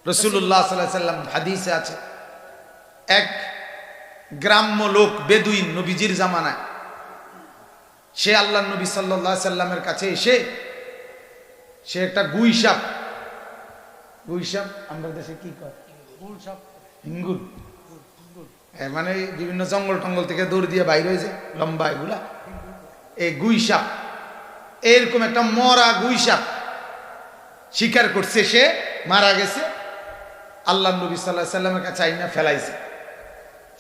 রাসূলুল্লাহ সাল্লাল্লাহু আলাইহি ওয়াসাল্লাম হাদিসে আছে, এক গ্রাম্য লোক বেদুইন নবীজির জামানায়, সে আল্লাহ নবী সাল্লাল্লাহু আলাইহি সাল্লামের কাছে এসে সে একটা গুইসাপ আমরা দেশে কি কয় হিঙ্গুল, মানে বিভিন্ন জঙ্গল টঙ্গল থেকে দৌড় দিয়ে বাইর হয়েছে লম্বা এগুলা, এই গুইসাপ এরকম একটা মরা গুইসাপ শিকার করছে, সে মারা গেছে। আল্লাহ নবী সাল্লাল্লাহু আলাইহি সাল্লামের কাছে আইনা ফেলাইছে,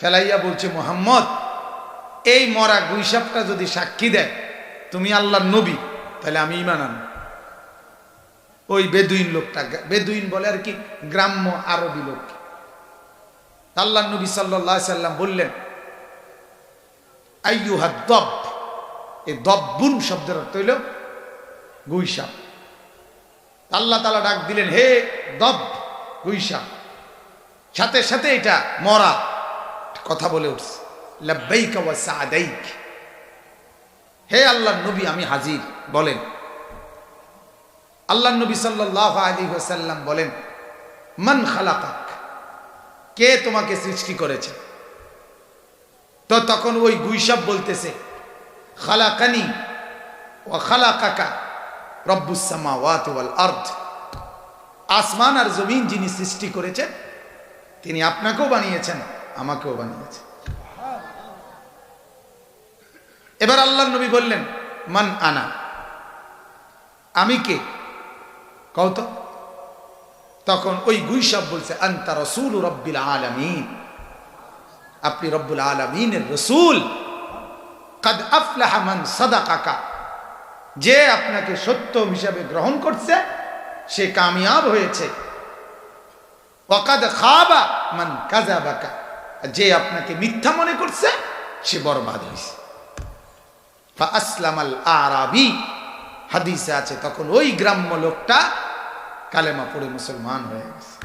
ফেলাইয়া বলছে, মুহাম্মদ এই মরা গুইসাপটা যদি সাক্ষী দেয় তুমি আল্লাহর নবী, তাহলে আমি ঈমান আনব। ওই বেদুইন লোকটা, বেদুইন বলে আর কি গ্রাম্য আরবি লোক। আল্লাহর নবী সাল্লাল্লাহু আলাইহি সাল্লাম বললেন, আইয়ুহাদ দব, এই দব্বুন শব্দের অর্থ হইল গুইসাপ। আল্লাহ তাআলা ডাক দিলেন, হে দব গুইসাপ, সাথে সাথে এটা মরা কথা বলে উঠছে, লাব্বাইকা ওয়া সা'দাইক, হে আল্লাহর নবী আমি হাজির, বলেন। আল্লাহর নবী সাল্লাল্লাহু আলাইহি ওয়াসাল্লাম বলেন, মান খালাকাক, কে তোমাকে সৃষ্টি করেছে? তো তখন ওই গুইসাপ বলতেছে, খালাকানি ওয়া খালাকাকা রব্বুস সামাওয়াতি ওয়াল আরদ, আসমান আর জমিন যিনি সৃষ্টি করেছেন তিনি আপনাকেও বানিয়েছেন, আমাকেও বানিয়েছেন। এবার আল্লাহর নবী বললেন, মান আনা, আমি কে কও তো। তখন ওই গুইসাপ বলছে, আনতা রাসূলু রাব্বিল আলামিন, আপনি রব্বুল আলামিনের রাসূল। কাদ আফলাহা মান সাদাকাকা, যে আপনাকে সত্য হিসাবে গ্রহণ করছে সে কামিয়াব হয়েছে। ওয়াকাদ খাবা মান কাযাবাকা, যে আপনাকে মিথ্যা মনে করছে সে বরবাদ হয়েছে। ফা আসলামাল আরাবী, হাদিসে আছে তখন ওই গ্রাম্য লোকটা কালেমা পড়ে মুসলমান হয়ে গেছে।